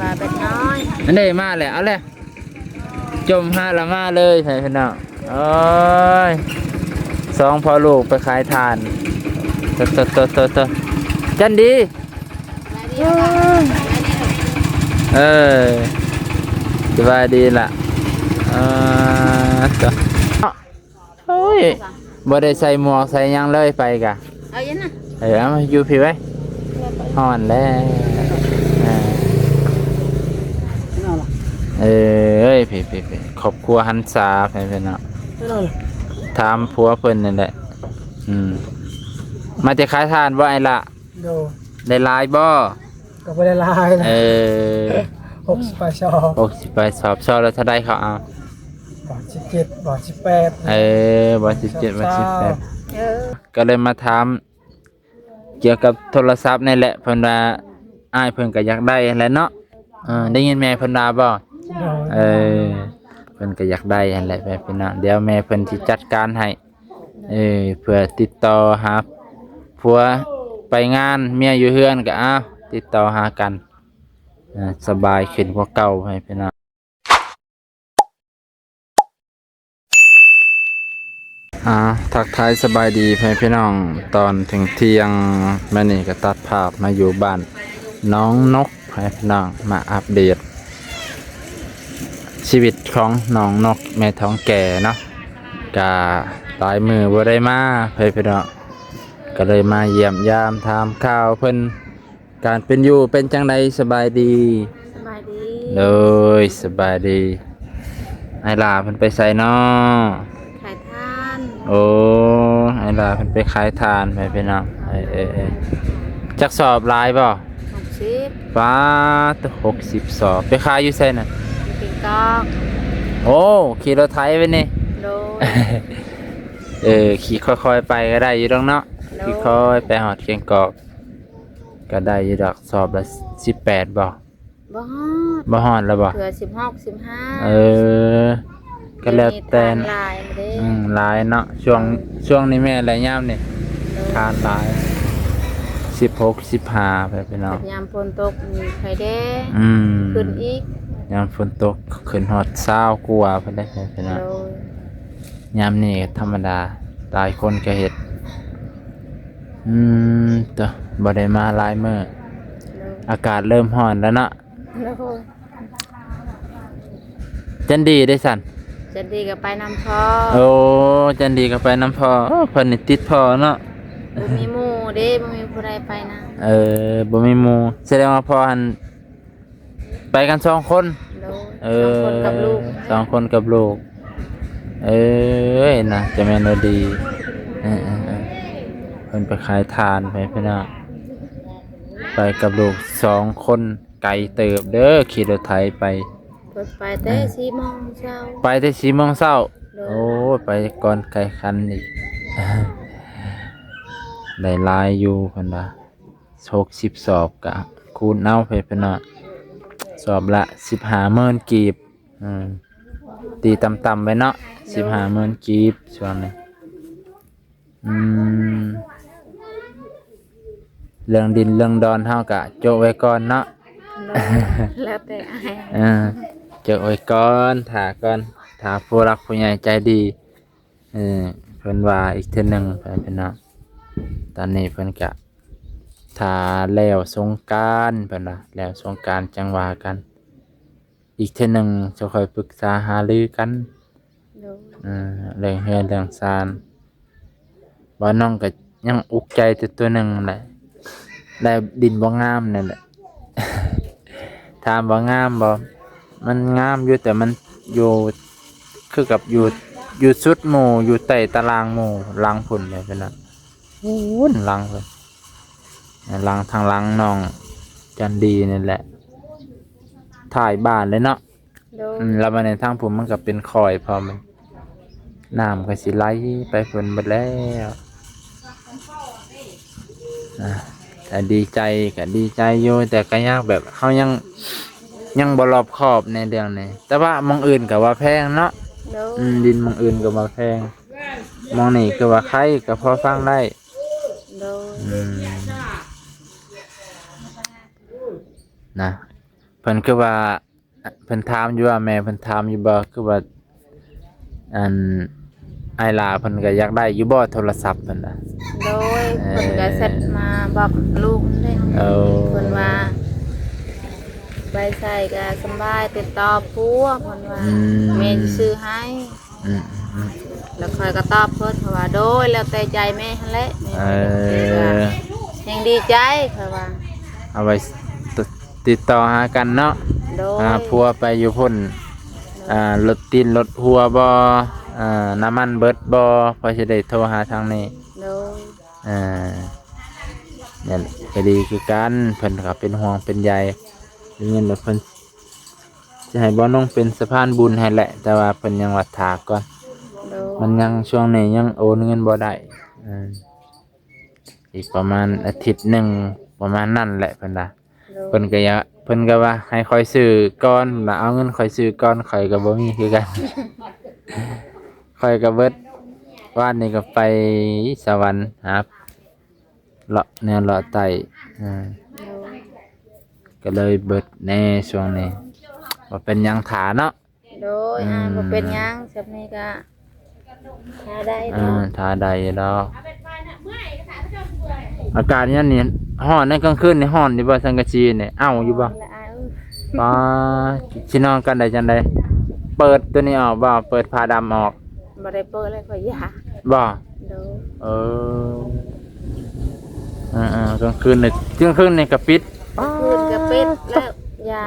ว่าเป็นน้อยอันนี้มาเลยเอาเลยจมห้าละมาเลยใช่พี่น้องโอ้ยสองพอลูกไปขายทานตัวจันดีเออสบายดีล่ะตัวโอ้ยบ่ได้ใส่หมวกใส่ยังเลยไปกะเอาอย่างน่ะเอามาอยู่พี่ไว้ห่อนแล้วเอ้ยพี่ครอบครัวหันษาไปเนาะถามผัวเพิ่นนั่นแหละมาจะขายทานบ่ไอ้ละได้ลายบ่ก็ไม่ได้ลายนะ60 ชอบชอบแล้วถ้าได้เขาเอาบาท17บาท18บาท17บาท18ก็เลยมาถามเกี่ยวกับโทรศัพท์นี่แหละเพิ่นว่าอ้ายเพิ่นก็อยากได้แหละเนาะได้ยินแม่เพิ่นว่าบ่เพิ่นก็อยากได้นั่นแหละแม่พี่น้องเดี๋ยวแม่เพิ่นสิจัดการให้เพื่อติดต่อหาผัวไปงานเมียอยู่เฮือนก็ติดต่อหากันสบายขึ้นกว่าเก่าให้พี่น้องทักทายสบายดีพี่น้องตอนถึงเที่ยงแม่นี่ก็ตัดภาพมาอยู่บ้านน้องนกให้พี่น้องมาอัปเดตชีวิตของน้องนกแม่ท้องแก่เนาะกะหลายมือบ่ได้มาพี่น้องก็เลยมาเยี่ยมยามถามข่าวเพิ่นการเป็นอยู่เป็นจังไดสบายดีเลยสบายดีไอ้ลาเพิ่นไปใส่น้อขายทานโอ้ไอ้ลาเพิ่นไปขายทานพี่น้องจักสอบหลายบ่60ป้าต60สอบไปขายอยู่ไสน่ะปิงกอกโอ้ขี่รถไถไปนี่ขี่ค่อยๆไปก็ได้อยู่ดอกเนาะขี่ค่อยไปหอดเกียงกอกก็ได้อยู่ดอกสอบละ18บ่บ่ฮอดแล้วบ่เผื่อ16 15ก็แล้วแต่หลายเนาะช่วงนี้แม่หลายยามนี่ทานหลาย16 15ไปเนาะยามฝนตกมีไฟแดงขึ้นอีกยามฝนตกขึ้นฮอด20กว่าเพิ่นได้ไปเนาะยามนี้ธรรมดาหลายคนก็เฮ็ดตัวบ่ได้มาหลายมื้ออากาศเริ่มร้อนแล้วเนาะจันดีได้สั่นจันดีก็ไปนำพ่อโอ้จันดีก็ไปนำพ่อเพิ่นนี่ติดพ่อเนาะบ่มีหมู่เด้บ่มีผู้ใดไปนะบ่มีหมู่แสดงว่าพ่อหันไปกัน2คน2 คนกับลูก2 คนกับลูกนะจะแม่นดีเพิ่นไปขายทานไปพี่น้องไปกับลูก2 คนไกลเติบเด้อขี่รถไถไปแต่4 โมงเช้าไปแต่4 โมงเช้าโอ้ไปก่อนไกลคันอีกได้หลายอยู่เพิ่นว่า60สอบกะคูณเอาไปพี่น้องสอบละ15,000กีบตีต่ำๆไปเนาะ15,000กีบช่วงนี้เรื่องดินเรื่องดอนเฮากะโจไว้ก่อนเนาะแล้วแต่โจไว้ก่อนถ้าผู้รักผู้ใหญ่ใจดีเพิ่นว่าอีกเทื่อนึงพี่น้องตอนนี้เพิ่นกะถ้าแล้วสงกรานต์เพิ่นว่าแล้วสงกรานต์จังว่ากันอีกเทื่อนึงจะค่อยปรึกษาหารือกันเรื่องเฮือนเรื่องซานว่าน้องก็ยังอุกใจตัวหนึ่งแหละแล้วดินบ่งามนั่นแหละถามบ่งามบ่มันงามอยู่แต่มันอยู่คือกับอยู่สุดหมู่อยู่ใต้ตารางหมู่ลังพุ่นเลยเป็นน่ะลังเลยลังทางลังน้องจันดีนี่แหละถ่ายบ้านเลยเนาะแล้วมาในทางผมมันก็เป็นคอยพอมันน้ำก็สิไหลไปฝนหมดแล้วแต่ดีใจก็ดีใจอยู่แต่ก็ยากแบบเขายังบ่รอบคอบในเรื่องนี้แต่ว่ามองอื่นก็ว่าแพงเนาะดินมองอื่นก็ว่าแพงมองนี่ก็ว่าใครก็พอฟังได้นะ เพิ่นคือว่าเพิ่นถามอยู่ว่าแม่เพิ่นถามอยู่บ่คือว่าอันไอ้หลาเพิ่นก็อยากได้อยู่บ่โทรศัพท์เพิ่นน่ะ โดยเพิ่นก็เสร็จมาบอกลูกเด้ เอา เพิ่นว่าไปใส่ก็สำบายติดต่อผัวเพิ่นว่าแม่สิซื้อให้ อืมอืม แล้วค่อยก็ตอบเพิ่นเพราะว่าโดยแล้วแต่ใจแม่หั่นแหละแม่ เอ ก็ อ ยังดีใจค่ะว่า เอาไว้ติดต่อหากันเนาะ โดย พัวไปอยู่พุ่นรถตีนรถหัวบ่น้ำมันเบิดบ่พอสิได้โทรหาทางนี้ โดย เนี่ยก็ดีคือกันเพิ่นก็เป็นห่วงเป็นใยเงินแล้วเพิ่นสิให้บ่น้องเป็นสะพานบุญให้แหละ แต่ว่าเพิ่นยังว่าถาก่อน โดย มันยังช่วงนี้ยังโอนเงินบ่ได้อีกประมาณอาทิตย์หนึ่งประมาณนั่นแหละเพิ่นว่า โดย เพิ่นก็อยากเพิ่นก็ว่าให้คอยซื้อก่อนแล้วเอาเงินคอยซื้อก่อนข่อยก็บ่มีคือกัน ข่อยก็เบิดว่านนี้ก็ไปสวรรค์ครับเลาะแนวเลาะไต้โดย ก็เลยเบิดแน่ช่วงนี้ว่าเป็นหยังถาเนาะ โดยบ่เป็นหยังจับนี้ก็หาได้เนาะ ถาใดดอกอากาศเนี่ยนี่ร้อนในกลางคืนนี่ร้อนอยู่บ่สังกะสีนี่เอ้าอยู่บ่ ละอาย ป้าสินอนกันได้จังได๋เปิดตัวนี้ออกบ่เปิดผ้าดำออก บ่ได้เปิดเลยข่อยอยาก บ่ โดย เออกลางคืนนี่ก็ปิด คืนก็ปิดแล้วยา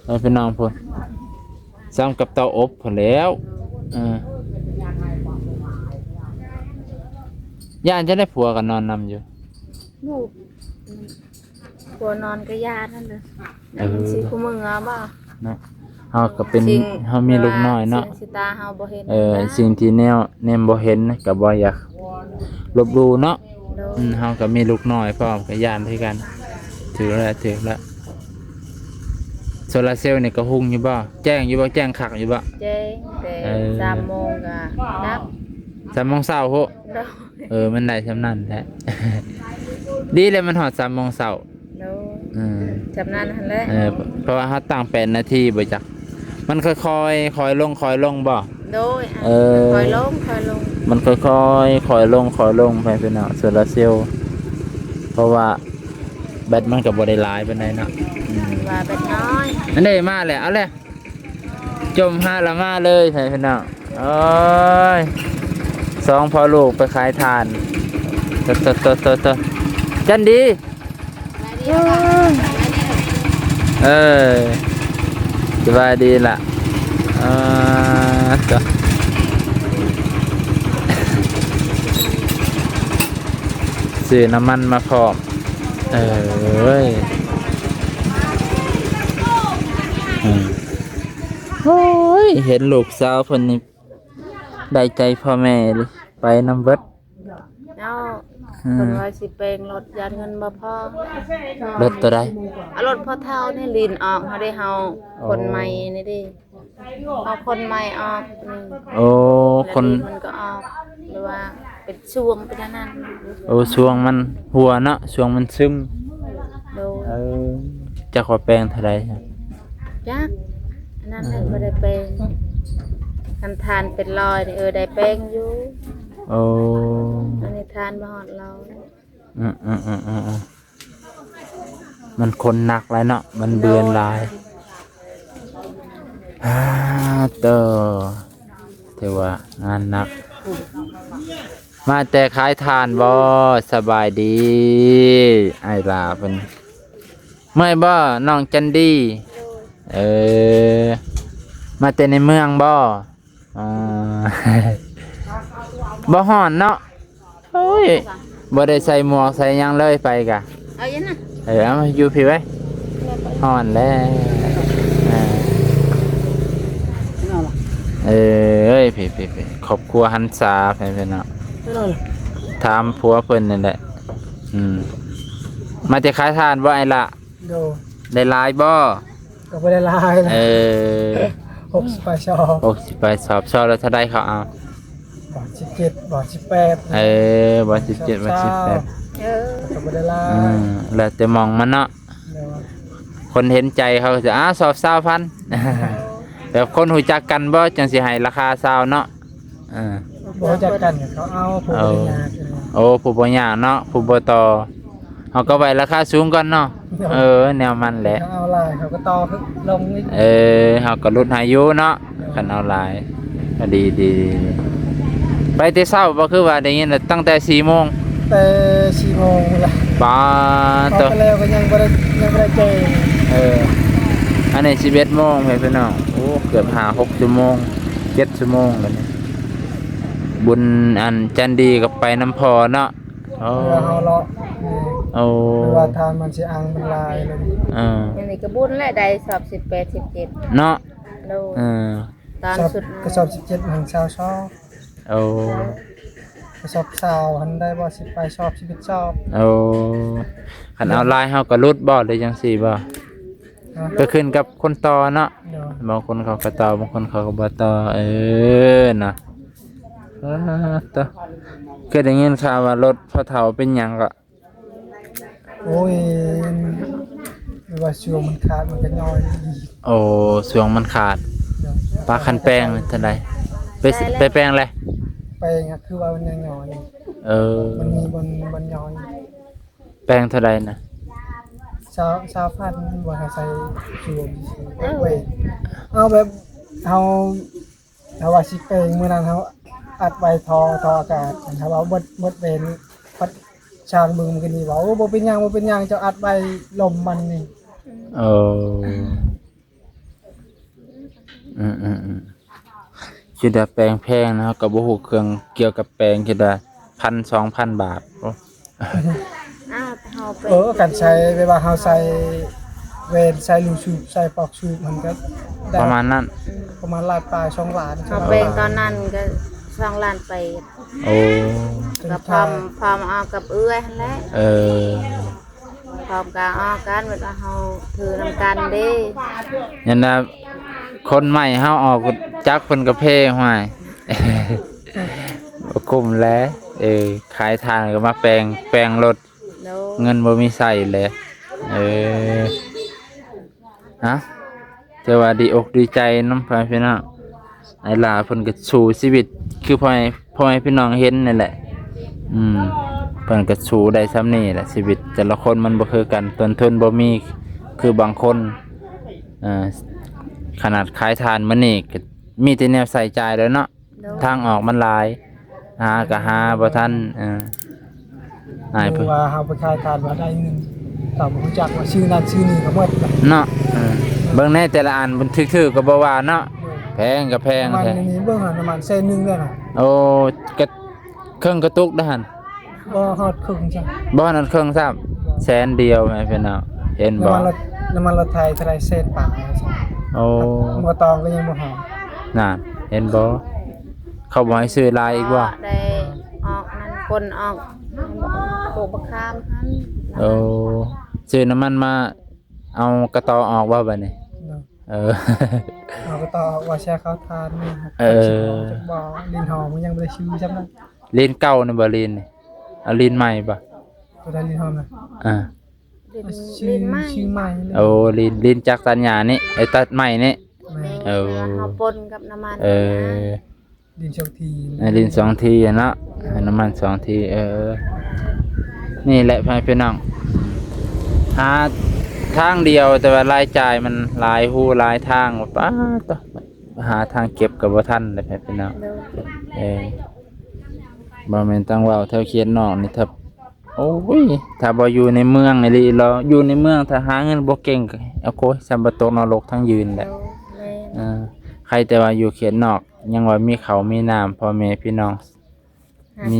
ไปพี่น้องพุ่นซ้ำกับเตาอบพุ่นแล้วย่านจะได้ผัวกันนอนนำอยู่ ลูกผัวนอนก็ยานั่นเลย เออ สิคุมึงเอาบ่ เนาะเฮาก็เป็นเฮามีลูกน้อยเนาะ สิ่งสิตาเฮาบ่เห็น สิ่งที่แนมบ่เห็นก็บ่อยากลบหลู่เนาะ โดย เฮาก็มีลูกน้อยพร้อมก็ย่านคือกันถือแล้วโซลาร์เซลล์นี่ก็หุ่งอยู่บ่แจ้งอยู่บ่แจ้งคักอยู่บ่ เจ๊งแต่ 3 โมงก็ดับ 3 โมงเช้าโห โดย มันได้ซำนั้นแหละ ดีเลยมันฮอด3 โมงเช้า โดยจำนั้นหั่นแหละ เพราะว่าเขาตั้ง8 นาทีบ่จักมันค่อยลงบ่ โดย คอยลง มันค่อยลงไปเป็นเนาะโซลาร์เซลล์เพราะว่าแบตมันก็บ่ได้หลายปานใดเนาะ ว่าเป็นน้อย อันนี้มาแล้วเอาเลยจมหาละมาเลยไปเป็นเนาะโอ้ย2พ่อลูกไปขายทานตจันดีสบายดีล่ะก็ซื้อน้ำมันมาพร้อมเว้ยโอ้ยเห็นลูกสาวเพิ่นนี่ได้ใจพ่อแม่เลยไปนำเบิด เอาคนว่าสิเปลงรถยานเงินบ่พอ รถตัวใด เอารถพ่อเท่านี่ลีนออกเฮาได้เฮาคนใหม่นี่ดิเอาคนใหม่ออกนี่ โอ้คน แล้วมันก็ออกหรือว่าเป็นช่วงเป็นอันนั้น โอ้ช่วงมันหัวเนาะช่วงมันซึม โดย จะขอแปลงเท่าไร จักอันนั้นแหละบ่ได้เปลงคันทานเป็นรอยนี่ได้เปลงอยู่ โอ้ อันนี้ทานบ่ฮอดเรา มันคนหนักเลยเนาะมันเบือนลายเตอเทว่างานหนักมาแต่ขายทานบ่สบายดีไอ้ลาเป็นไม่บ่น้องจันดีมาแต่ในเมืองบ่บ่ฮ้อนเนาะโอ้ยบ่ได้ใส่หมวกใส่หยังเลยไปกะ เอาอย่างนั้น เอามาอยู่พี่ไว้ฮ้อนแล้วพี่ครอบครัวหันษาไปเนาะถามผัวเพิ่นนั่นแหละมาจะขายทานบ่ไอ้ละ โด ได้หลายบ่ ก็ไม่ได้ลายนะ60ไปชอบ 60ไปสอบแล้วถ้าได้เขาเอา บาท17บาท18บ่17บ่18 เออ ก็ไม่ได้ลาย แล้วแต่มองมันเนาะ ค คนเห็นใจเขาก็จะสอบ20,000 แบบคนหูจักกันบ่จังสิให้ราคา20เนาะอ่า บ่จักกันเขาเอาผู้บริญญา โอ้ผู้บ่ยากเนาะผู้บ่ต่อเฮาก็ไว้ราคาสูงก่อนเนาะแนวมันแหละ เขาเอาลายเขาก็ต่อลงอีก เฮาก็ลดให้อยู่เนาะคันเอาหลายก็ดีไปแต่เช้าบ่คือว่าได้ยินตั้งแต่4:00 น แต่4 โมงละ ปา พอ ตอ ไปแล้วก็ยังบ่ได้เจอ อันนี้11 โมงเพี่น้องโอ้เกือบ5-6 ชั่วโมง7 ชั่วโมงแล้วนี่บุญอันจันดีก็ไปน้ำพอเนาะโอ้ เวลาเฮาเลาะ โอ้ เวลาทานมันสิอังมันลายเลย อันนี้ก็บุญและได้สอบ18 17 เนาะ โดย ตอน สอบ สุด กระสอบ17หันชาวชอบ โอ้ กระสอบ20หันได้บ่10ไปชอบ11ชอบ โอ้คันเอาลายเฮาก็รุดบ่หรือจังซี่บ่ นะ ก็ขึ้นกับคนต่อเนาะ เดี๋ยว บางคนเขาก็ต่อบางคนเขาก็บ่ต่อน่ะต่อคือได้ยินข่าวว่ารถพ่อเฒ่าเป็นหยังก็ โอ้ยไม่ว่าช่วงมันขาดมันก็ย่อยอีก โอ้สวงมันขาด เดี๋ยว ปลาคันแป้งเท่าใดไปแป้งเลย ไปอะคือว่ามันยังย่อย มัน มีบนย่อย แป้งเท่าใดนะ ชาวพันธุ์บ่ให้ใส่ช่วงเว้ยเอาแบบเฮาว่าสิเปงมื้อนั้นเฮาอัดไว้ทออากาศถ้าว่าหมดเวรพัดชางมึงมันก็นี่ว่าโอ้บ่เป็นหยังเจ้าอัดไว้ลมมันนี่ โอ้คิดว่าแป้งแพงนะครับก็บ่ฮู้เครื่องเกี่ยวกับแป้งคิดว่า 1,000-2,000 บาทโอ้ เฮาไป กันใช้เวลาเฮาใส่เวรใส่ลูกชูบใส่ปอกชูบมันก็ได้ ประมาณนั้น ประมาณล้านปลาย2 ล้าน เฮาไปตอนนั้นก็2 ล้านไป โอ้ ก็พร้อมเอากับเอื้อยหั่นแหละ พร้อมกันเอากันเวลาเฮาถือนำกันเด้ ยันน่ะคนใหม่เฮาออกจักเพิ่นก็เพห้วย บ่คุ้มแล้วขายทางก็มาแปลงรถ โด เงินบ่มีใส่เลยฮะแต่ว่าดีอกดีใจนำพี่น้องไอ้หลาเพิ่นก็สู้ชีวิตคือพ่อให้พี่น้องเห็นนั่นแหละเพิ่นก็สู้ได้ส่ำนี้แหละชีวิตแต่ละคนมันบ่คือกันต้นทุนบ่มีคือบางคนขนาดขายทานมื้อนี้ก็มีแต่แนวใส่ใจแล้วเนาะทางออกมันหลายหาก็หาบ่ทันหายเพิ่น ว่าเฮาไปขายทานว่าได้เงินถ้าบ่รู้จักว่าชื่อนั้นชื่อนี้ก็หมดละ เนาะเบิ่งในแต่ละอันมันถือๆก็บ่ว่าเนาะแพงก็แพง มัน แท้ นี่เบิ่งหาน้ำมันเส้นนึงเด้อน่ะ โอ้กะเครื่องกระตุกเด้อหั่น บ่ฮอดครึ่งจ้ะ บ่นั่นเครื่องซ้ำแสนเดียวแม่พี่น้องเห็นบ่ น้ำมันรถไทยเท่าไรเส้นปากจ้ะ โอ้ บ่ตองก็ยังบ่หอม นั่นเห็นบ่เขาบ่ให้ซื้อลายอีกบ่ ได้ออกนั่นคนออกปลูกบักขามหั่น โอ้ซื้อน้ำมันมาเอากระตอออกบ่บัดนี้ เนาะ เอาไปต่อว่าแช่ข้าวทานนี่ครับจากบ่อลินหอมมันยังบ่ได้ชื่อจังนั้น ลีนเก่านี่บ่ลีนนี่เอาลีนใหม่บ่ ก็ได้ลินหอมนะ ดิน ชื่อ ดินไม้ ชื่อใหม่เลย โอ้ลีนจากตัญญานี่ไอ้ตัดใหม่นี่ แม่ เออ เฮาปนกับน้ำมัน ลินเชียวที ลิน2 ทีอะเนาะน้ำมัน2 ทีนี่แหละพี่น้องหาทางเดียวแต่ว่ารายจ่ายมันหลายหูหลายทางป้าต่อหาทางเก็บกับบ่ทันเลยพี่น้อง โดย บ่แม่นตั้งเว้าแถวเขียนนอกนี่ถ้าโอ้ยถ้าบ่อยู่ในเมืองนี่ลิเราอยู่ในเมืองถ้าหาเงินบ่เก่งก็เอาโคยซัมบ่ตกนรกทั้งยืนแหละ แม่ ใครแต่ว่าอยู่เขียนนอกยังว่ามีเขาวมีน้ำพ่อแม่พี่น้องมี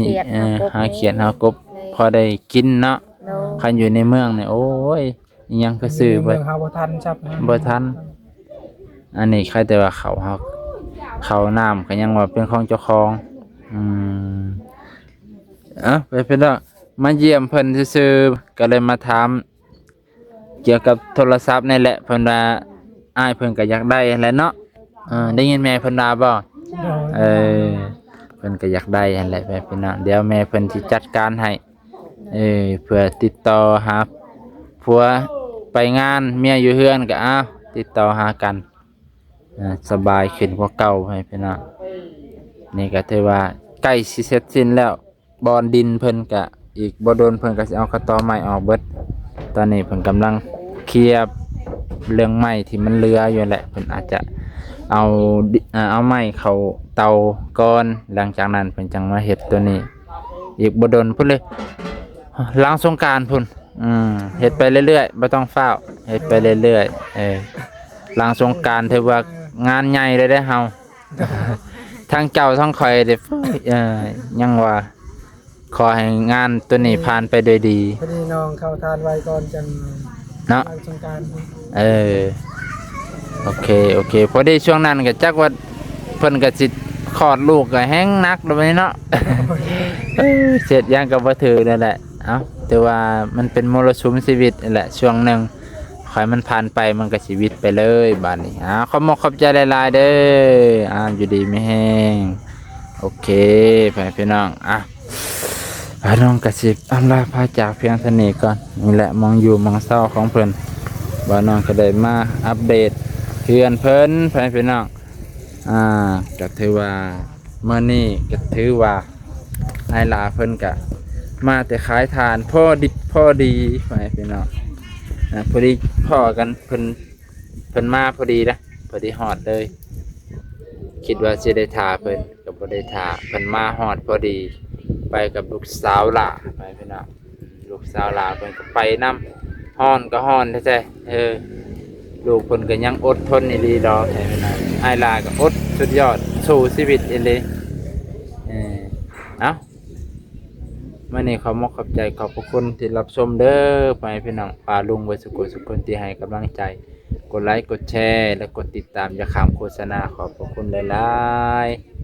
หาเขียนหากบพอได้กินเนาะ โดย คันอยู่ในเมืองนี่โอ้ยอิหยังก็ซื้อ เมื บ่ องเฮาบ่ทันจับ บ่ทัน อันนี้ใครแต่ว่าเขาน้ำก็ยังว่าเป็นของเจ้าของไปเป็นว่ามาเยี่ยมเพิ่นซื่อๆก็เลยมาถามเกี่ยวกับโทรศัพท์นี่แหละเพิ่นว่าอ้ายเพิ่นก็อยากได้แหละเนาะได้ยินแม่เพิ่นว่าบ่เพิ่นก็อยากได้นั่นแหละแม่พี่น้องเดี๋ยวแม่เพิ่นสิจัดการให้เพื่อติดต่อหาผัว ไปงานเมียอยู่เฮือนก็อ้าวติดต่อหากันสบายขึ้นกว่าเก่าให้พี่น้องนี่ก็ถือว่าใกล้สิเสร็จสิ้นแล้วบอนดินเพิ่นก็อีกบ่โดนเพิ่นก็สิเอากระตอไม้ออกเบิดตอนนี้เพิ่นกำลังเคลียร์เรื่องไม้ที่มันเหลืออยู่แหละเพิ่นอาจจะเอาไม้เข้าเตาก่อนหลังจากนั้นเพิ่นจังมาเฮ็ดตัวนี้อีกบ่โดนพุ่นเลยหลังสงกรานต์พุ่นเฮ็ดไปเรื่อยๆบ่ต้องฟ้าวเฮ็ดไปเรื่อยๆหลังสงกรานต์ถือว่างานใหญ่เลยได้เฮา ทั้งเจ้าทั้งข่อยเด้ยังว่าขอให้งานตัวนี้ผ่านไปด้วยดีพอดีน้องเข้าทานไว้ก่อนจัง เนาะ สงกรานต์ โอเคพอดีช่วงนั้นก็จักว่าเพิ่นก็สิคลอดลูกก็แฮงหนักดอกนี้เนาะ เสร็จยังก็บ่ถือนั่นแหละเอ้าแต่ว่ามันเป็นมรสุมชีวิตนั่นแหละช่วงหนึงขอให้มันผ่านไปมันก็ชีวิตไปเลยบัดนี้ขอบขอบใจหลายๆเด้ออยู่ดีไม่แห้งโอเคพี่น้องพี่น้องกระสิบอำลาพาจากเพียงเท่านี้ก่อนนี่แหละมองอยู่มองเศร้าของเพิ่นบ่น้องก็ได้มาอัปเดตเพื่อนเพิ่นพี่น้องก็ถือว่าเมื่อนี้ก็ถือว่าไอ้หลาเพิ่นก็มาแต่ขายทานพอดิบพอดีพี่น้องพอดีพ่อกันเพิ่นมาพอดีนะพอดีฮอดเลยคิดว่าสิได้ทาเพิ่นก็บ่ได้ทาเพิ่นมาฮอดพอดีไปกับลูกสาวหล่าพี่น้องลูกสาวหล่าเพิ่นก็ไปนำฮ้อนก็ฮ้อนแท้ๆลูกเพิ่นก็ยังอดทนอีหลีดอกพี่น้องไอ้หลาก็อดสุดยอดสู้ชีวิตอีหลีมื่อนี้ขอบใจขอบพระคุณที่รับชมเด้อไปพี่น้องปาลุงไว้สุขที่ให้กำลังใจกดไลค์กดแชร์และกดติดตามอย่าข้ามโฆษณาขอบพระคุณหลายๆ